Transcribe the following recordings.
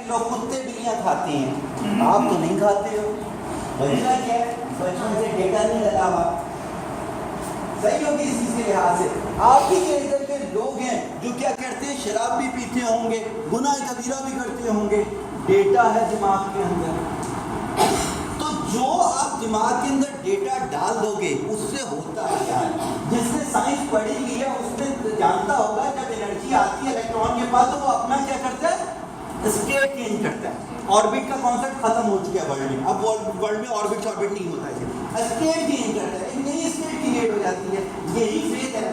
लोग कुत्ते बिल्लियाँ खाते हैं, आप तो नहीं खाते हो। वजह क्या है? बचपन से डेटा नहीं लगा हुआ। सही होगी इस चीज़ के लिहाज से। आप ही के इधर के लोग हैं जो क्या करते हैं, शराब भी पीते होंगे, गुनाह कबीरा भी करते होंगे, डेटा है दिमाग के अंदर। तो जो आप दिमाग के अंदर डेटा डाल दोगे उससे होता क्या है? जिसने साइंस पढ़ी हुई है उसने जानता होगा जब एनर्जी आती है इलेक्ट्रॉन के पास तो वो अपना क्या करता है, स्टेट चेंज करता है। ऑर्बिट का कॉन्सेप्ट खत्म हो चुका है वर्ल्ड में, अब वर्ल्ड में ऑर्बिट नहीं होता है, स्टेट चेंज करता है, एक नई स्टेट क्रिएट हो जाती है। यही फेथ है।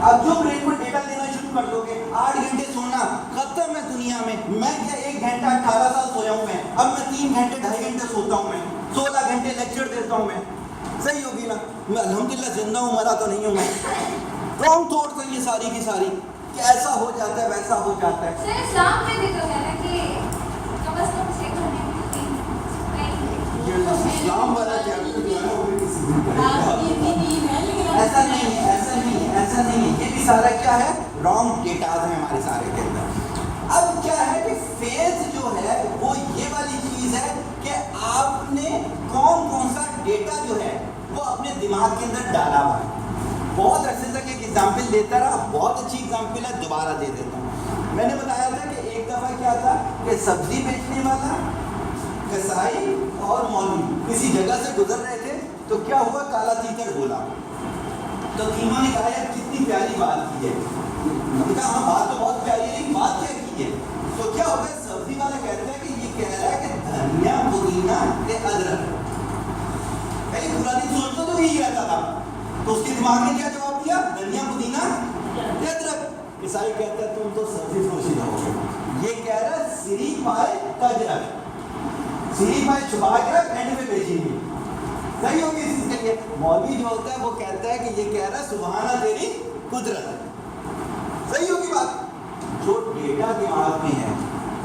अब जो ब्रेन को डेटा देना शुरू कर दोगे, 8 घंटे सोना खत्म है दुनिया में। मैं क्या 1 घंटा 18 साल सोया हूँ मैं, अब मैं 3 घंटे 2.5 घंटे सोता हूँ, मैं 16 घंटे लेक्चर देता हूँ मैं। सही होगी ना? मैं अल्हम्दुलिल्लाह जिंदा हूँ, मरा तो नहीं हूँ मैं। रॉन्ग थॉट्स हैं ये सारी की सारी कि ऐसा हो जाता है वैसा हो जाता है। सर इस्लाम में भी तो है ना कि कम से कम 6 घंटे इस्लाम वाला क्या ऐसा नहीं है, ऐसा नहीं है, ऐसा नहीं है। ये भी सारा क्या है, रॉन्ग डेटाज है हमारे सारे के अंदर। अब क्या है कि फेथ जो है वो ये वाली चीज है कि आपने कौन कौन सा डेटा जो है वो अपने दिमाग के अंदर डाला हुआ है। बहुत अच्छे तक एक एग्जाम्पल देता रहा, बहुत अच्छी एग्जाम्पल है, दोबारा दे देता हूँ। मैंने बताया था कि एक दफ़ा क्या था कि सब्जी बेचने वाला, कसाई और मौलवी किसी जगह से गुजर रहे थे, तो क्या हुआ, काला तीतर बोला। तो तीनों ने कहा यार कितनी प्यारी बात की है। मैंने कहा हाँ बात तो बहुत प्यारी है, लेकिन बात क्या की है? तो क्या हो गया, सब्जी वाला कहता है कि ये कह रहा है कि धनिया पुदीना ते अदरक। पहले पूरा दिन सोचता तो यही रहता था, तो उसके दिमाग ने क्या जवाब दिया, धनिया पुदीना ते अदरक। ईसाई कहता है तुम तो सब्जी सोची रहोगे, ये कह रहा है सिरी पाए कजरक, सिरी पाए छुपा के रख, एंड में बेचेंगे। सही होगी इस चीज के लिए। मौलवी जो होता है वो कहता है कि ये कह रहा है सुभाना तेरी कुदरत। सही होगी बात। जो डेटा दिमाग में है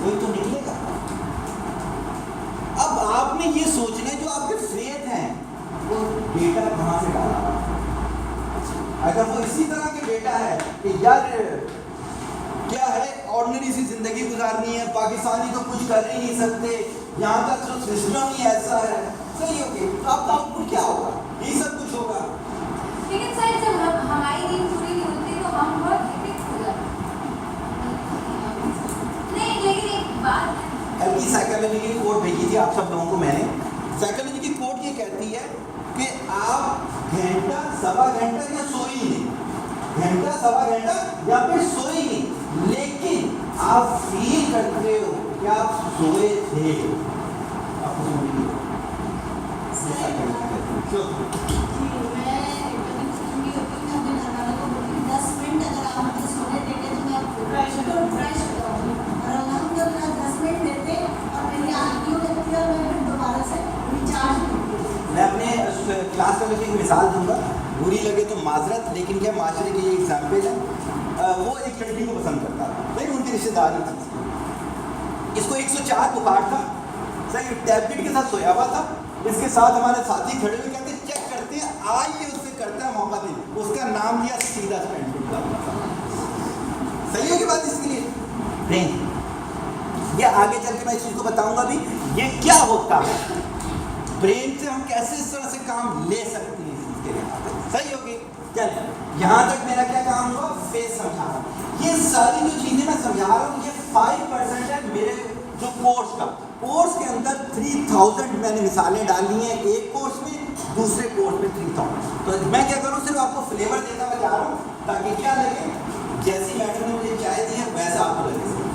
वही तो निकलेगा। अब आपने ये सोचना है जो आपके फेथ हैं वो डेटा कहाँ से डाला। अगर वो इसी तरह के डेटा है कि यार क्या है, ऑर्डिनरी सी जिंदगी गुजारनी है, पाकिस्तानी तो कुछ कर ही नहीं सकते, यहाँ का जो सिस्टम ही ऐसा है, सही होगी, तो आपका आउटपुट क्या होगा, यही सब कुछ होगा। लेकिन सर जब हमारी नींद पूरी नहीं होती तो हम बहुत हेक्टिक हो जाते हैं। नहीं लेकिन एक बात है, कल की साइकोलॉजी की कोट भेजी थी आप सब लोगों को मैंने। साइकोलॉजी की कोट ये कहती है कि आप घंटा सवा घंटा या सोई नहीं, घंटा सवा घंटा या फिर सोई नहीं, लेकिन आप फील करते हो कि आप सोए थे। आपको मैं अपने क्लास में एक मिसाल दूंगा, बुरी लगे तो माजरत, लेकिन क्या माशरे की ये एग्जाम्पल है। वो एक लड़की को पसंद करता था, लेकिन उनकी रिश्तेदारी थी, इसको 104 बुखार था, सही टैबलेट के साथ सोया हुआ था। इसके साथ हमारे साथी खड़े हुए कहते चेक करते हैं, आइए उससे करता है मौका दे, उसका नाम लिया सीधा स्पेंड। सही होगी बात इसके लिए। ब्रेन, ये आगे चल के मैं इस चीज़ को बताऊंगा भी ये क्या होता है, ब्रेन से हम कैसे इस तरह से काम ले सकते हैं इसके लिए। सही होगी। चल यहाँ तक मेरा क्या काम हुआ, फेस समझाना। ये सारी जो चीज़ें मैं समझा रहा हूँ ये 5% है मेरे जो कोर्स का। कोर्स के अंदर 3000 मैंने मिसालें डाली हैं, एक कोर्स में, दूसरे कोर्स में 3000। तो मैं क्या करूँ, सिर्फ आपको फ्लेवर देता मैं जा रहा हूँ ताकि क्या लगे, जैसी मैडम ने मुझे चाय दी है वैसा आपको लगे।